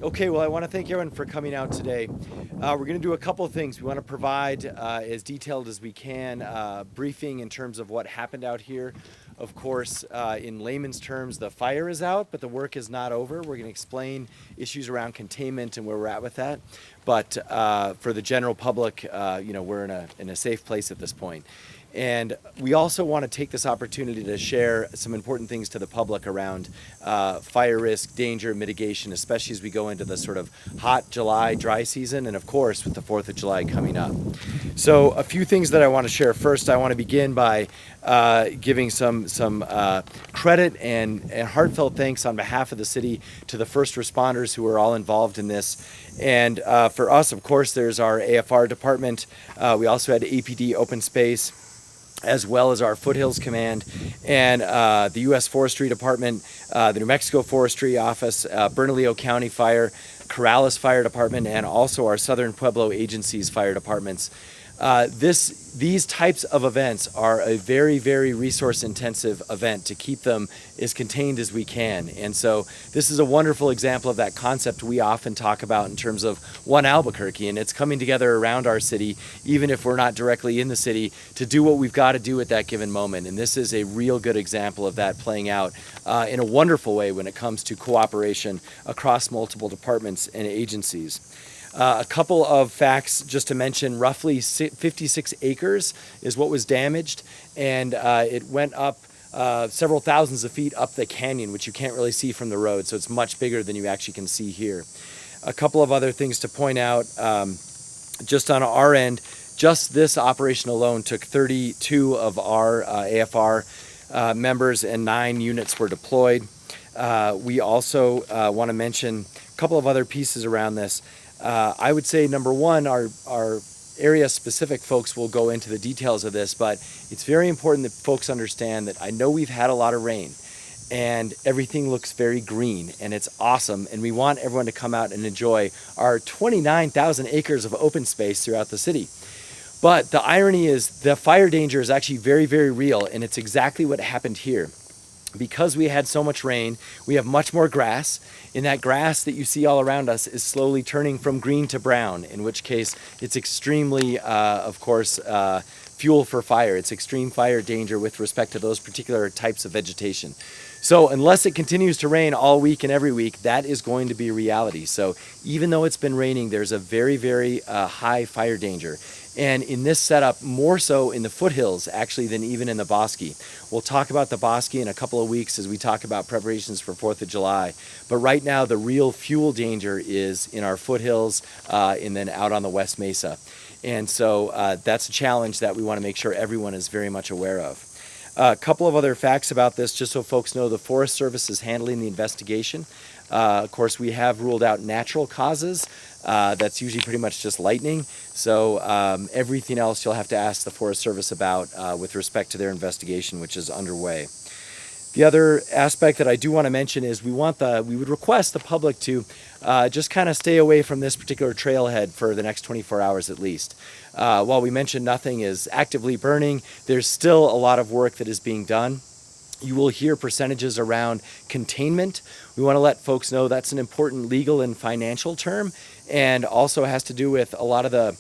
Okay, well, I want to thank everyone for coming out today. We're going to do a couple of things. We want to provide as detailed as we can briefing in terms of what happened out here. Of course, in layman's terms, the fire is out, but the work is not over. We're going to explain issues around containment and where we're at with that. But for the general public, we're in a safe place at this point. And we also want to take this opportunity to share some important things to the public around fire risk, danger, mitigation, especially as we go into the sort of hot July dry season, and of course with the 4th of July coming up. So a few things that I want to share. First, I want to begin by giving some credit and heartfelt thanks on behalf of the city to the first responders who are all involved in this. And for us, of course, there's our AFR department. We also had APD Open Space, as well as our Foothills Command and the U.S. Forestry Department, the New Mexico Forestry Office, Bernalillo County Fire, Corrales Fire Department, and also our Southern Pueblo Agency's fire departments. These types of events are a very, very resource-intensive event to keep them as contained as we can. And so this is a wonderful example of that concept we often talk about in terms of One Albuquerque, and it's coming together around our city, even if we're not directly in the city, to do what we've got to do at that given moment. And this is a real good example of that playing out in a wonderful way when it comes to cooperation across multiple departments and agencies. A couple of facts just to mention: roughly 56 acres is what was damaged, and it went up several thousands of feet up the canyon, which you can't really see from the road, so it's much bigger than you actually can see here. A couple of other things to point out, just on our end, just this operation alone took 32 of our AFR members, and 9 units were deployed. We also want to mention a couple of other pieces around this. I would say, number one, our area-specific folks will go into the details of this, but it's very important that folks understand that I know we've had a lot of rain, and everything looks very green, and it's awesome, and we want everyone to come out and enjoy our 29,000 acres of open space throughout the city. But the irony is the fire danger is actually very, very real, and it's exactly what happened here. Because we had so much rain, we have much more grass, and that grass that you see all around us is slowly turning from green to brown, in which case it's extremely, of course, fuel for fire. It's extreme fire danger with respect to those particular types of vegetation. So unless it continues to rain all week and every week, that is going to be reality. So even though it's been raining, there's a very, very high fire danger. And in this setup, more so in the foothills, actually, than even in the Bosque. We'll talk about the Bosque in a couple of weeks as we talk about preparations for 4th of July. But right now, the real fuel danger is in our foothills and then out on the West Mesa. And so that's a challenge that we want to make sure everyone is very much aware of. A couple of other facts about this, just so folks know: the Forest Service is handling the investigation. Of course, we have ruled out natural causes. That's usually pretty much just lightning. So everything else you'll have to ask the Forest Service about with respect to their investigation, which is underway. The other aspect that I do want to mention is we would request the public to just kind of stay away from this particular trailhead for the next 24 hours at least. While we mentioned nothing is actively burning, there's still a lot of work that is being done. You will hear percentages around containment. We want to let folks know that's an important legal and financial term, and also has to do with a lot of the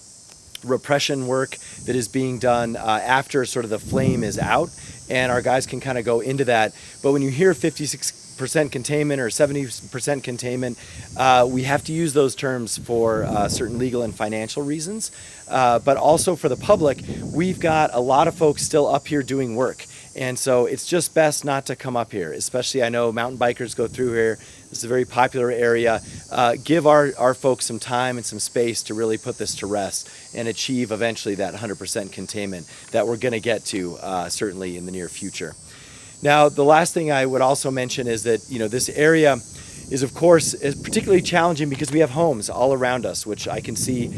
repression work that is being done after sort of the flame is out, and our guys can kind of go into that. But when you hear 56% containment or 70% containment, we have to use those terms for certain legal and financial reasons. But also for the public, we've got a lot of folks still up here doing work. And so it's just best not to come up here, especially I know mountain bikers go through here. This is a very popular area. Give our folks some time and some space to really put this to rest and achieve eventually that 100% containment that we're going to get to certainly in the near future. Now, the last thing I would also mention is that, this area is, of course, particularly challenging because we have homes all around us, which I can see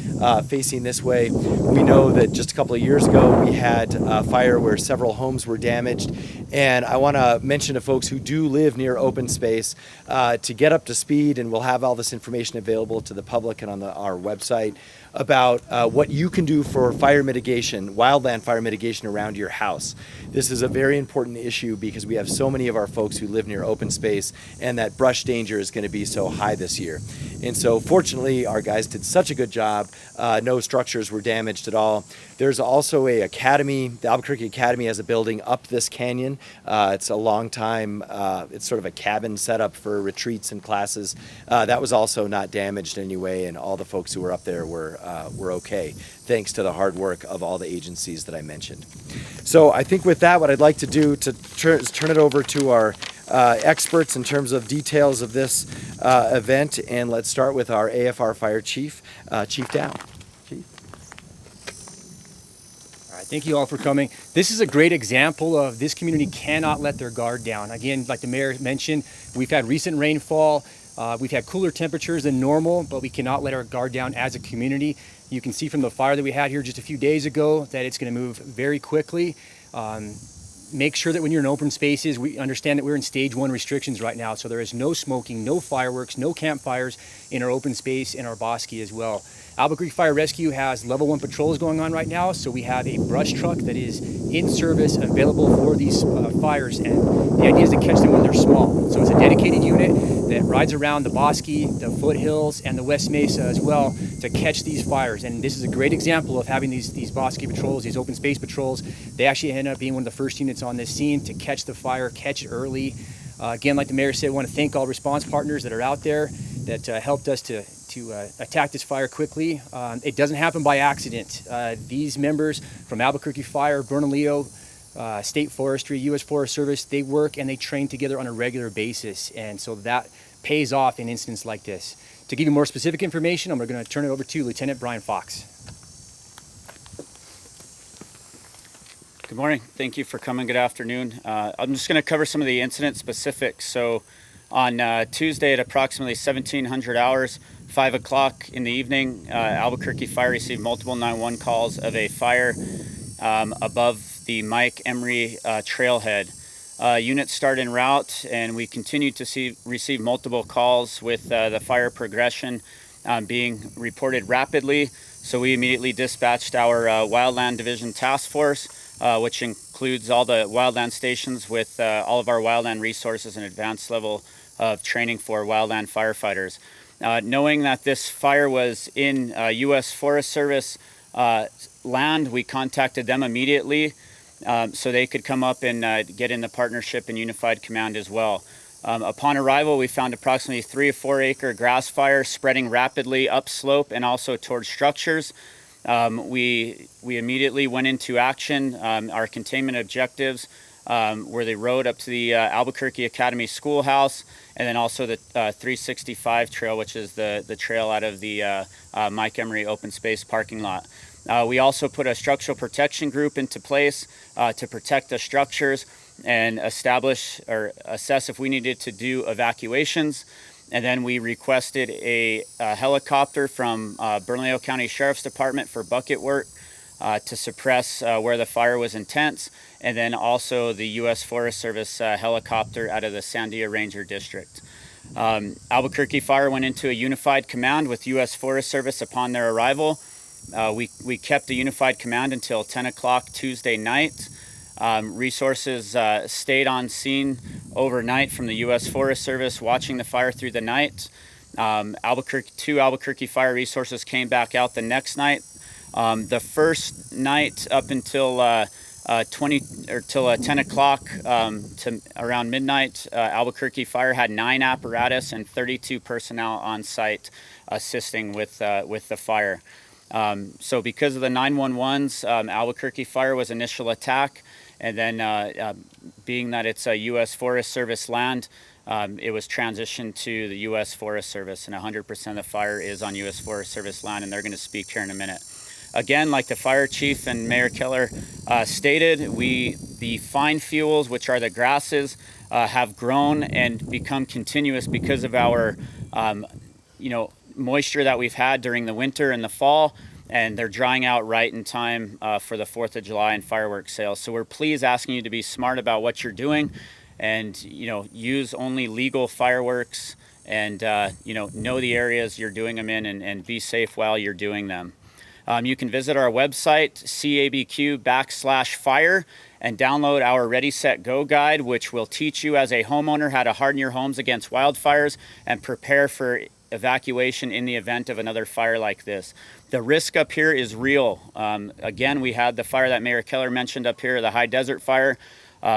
facing this way. We know that just a couple of years ago we had a fire where several homes were damaged, and I want to mention to folks who do live near open space to get up to speed, and we'll have all this information available to the public and on our website about what you can do for fire mitigation, wildland fire mitigation around your house. This is a very important issue because we have so many of our folks who live near open space, and that brush danger is going to be so high this year. And so fortunately, our guys did such a good job. No structures were damaged at all. There's also a academy. The Albuquerque Academy has a building up this canyon. It's a long time, it's sort of a cabin setup for retreats and classes. That was also not damaged in any way, and all the folks who were up there were okay, thanks to the hard work of all the agencies that I mentioned. So I think with that, what I'd like to do is turn it over to our experts in terms of details of this event, and let's start with our AFR Fire Chief, Chief Dow. Chief. All right, thank you all for coming. This is a great example of this community cannot let their guard down. Again, like the mayor mentioned, we've had recent rainfall. We've had cooler temperatures than normal, but we cannot let our guard down as a community. You can see from the fire that we had here just a few days ago that it's going to move very quickly. Make sure that when you're in open spaces, we understand that we're in stage 1 restrictions right now, so there is no smoking, no fireworks, no campfires in our open space, in our bosque as well. Albuquerque Fire Rescue has level 1 patrols going on right now, so we have a brush truck that is in service, available for these fires, and the idea is to catch them when they're small. So it's a dedicated unit that rides around the bosque, the foothills, and the West Mesa as well to catch these fires. And this is a great example of having these bosque patrols, these open space patrols. They actually end up being one of the first units on this scene to catch the fire, catch it early. Again, like the mayor said, I want to thank all response partners that are out there that helped us to attack this fire quickly. It doesn't happen by accident. These members from Albuquerque Fire, Bernalillo, State Forestry, U.S. Forest Service, they work and they train together on a regular basis, and so that pays off in incidents like this. To give you more specific information, I'm going to turn it over to Lieutenant Brian Fox. Good morning. Thank you for coming. Good afternoon. I'm just going to cover some of the incident specifics. So on Tuesday at approximately 1700 hours, 5 o'clock in the evening, Albuquerque Fire received multiple 911 calls of a fire above the Mike Emery trailhead. Units start en route, and we continue to receive multiple calls with the fire progression being reported rapidly. So we immediately dispatched our Wildland Division Task Force, which includes all the wildland stations with all of our wildland resources and advanced level of training for wildland firefighters. Knowing that this fire was in U.S. Forest Service land, we contacted them immediately so they could come up and get in the partnership and unified command as well. Upon arrival, we found approximately 3 or 4 acre grass fire spreading rapidly upslope and also towards structures. We immediately went into action. Our containment objectives were the road up to the Albuquerque Academy Schoolhouse, and then also the 365 trail, which is the trail out of the Mike Emery Open Space parking lot. We also put a structural protection group into place to protect the structures and establish or assess if we needed to do evacuations. And then we requested a helicopter from Bernalillo County Sheriff's Department for bucket work to suppress where the fire was intense, and then also the U.S. Forest Service helicopter out of the Sandia Ranger District. Albuquerque Fire went into a unified command with U.S. Forest Service upon their arrival. We kept a unified command until 10 o'clock Tuesday night. Resources stayed on scene overnight from the U.S. Forest Service, watching the fire through the night. Two Albuquerque Fire resources came back out the next night. The first night up until 10 o'clock to around midnight, Albuquerque Fire had 9 apparatus and 32 personnel on site assisting with the fire. So because of the 911s, Albuquerque Fire was initial attack, and then being that it's a U.S. Forest Service land, it was transitioned to the U.S. Forest Service, and 100% of the fire is on U.S. Forest Service land, and they're going to speak here in a minute. Again, like the fire chief and Mayor Keller stated, the fine fuels, which are the grasses, have grown and become continuous because of our moisture that we've had during the winter and the fall, and they're drying out right in time for the 4th of July and fireworks sales. So we're pleased asking you to be smart about what you're doing, and use only legal fireworks, and know the areas you're doing them in, and be safe while you're doing them. You can visit our website, cabq.com/fire, and download our Ready, Set, Go guide, which will teach you as a homeowner how to harden your homes against wildfires and prepare for evacuation in the event of another fire like this. The risk up here is real. Again, we had the fire that Mayor Keller mentioned up here, the High Desert Fire,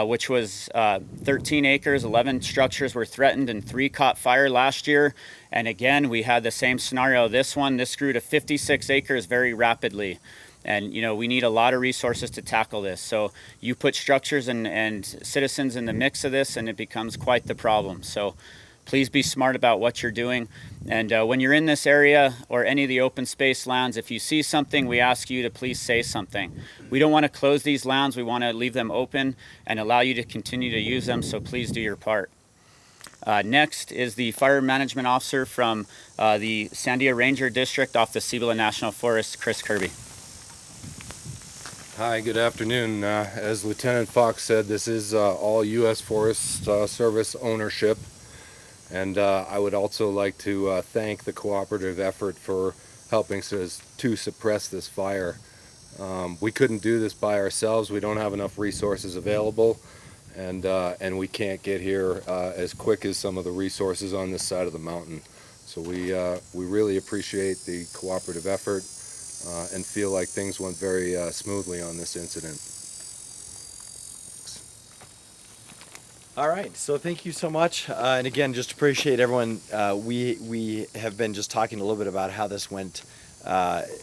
which was 13 acres, 11 structures were threatened, and 3 caught fire last year. And again, we had the same scenario. This grew to 56 acres very rapidly. And, you know, we need a lot of resources to tackle this. So you put structures and citizens in the mix of this, and it becomes quite the problem. So please be smart about what you're doing. And when you're in this area or any of the open space lands, if you see something, we ask you to please say something. We don't want to close these lands. We want to leave them open and allow you to continue to use them. So please do your part. Next is the fire management officer from the Sandia Ranger District off the Cibola National Forest, Chris Kirby. Hi, good afternoon. As Lieutenant Fox said, this is all U.S. Forest Service ownership, and I would also like to thank the cooperative effort for helping us to suppress this fire. We couldn't do this by ourselves. We don't have enough resources available, and we can't get here as quick as some of the resources on this side of the mountain. So we really appreciate the cooperative effort. And feel like things went very smoothly on this incident. All right, so thank you so much, and again, just appreciate everyone. We have been just talking a little bit about how this went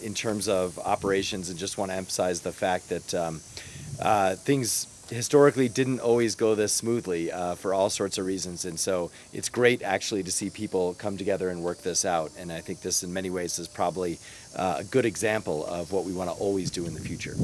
in terms of operations, and just want to emphasize the fact that things historically didn't always go this smoothly for all sorts of reasons, and so it's great actually to see people come together and work this out. And I think this in many ways is probably a good example of what we want to always do in the future.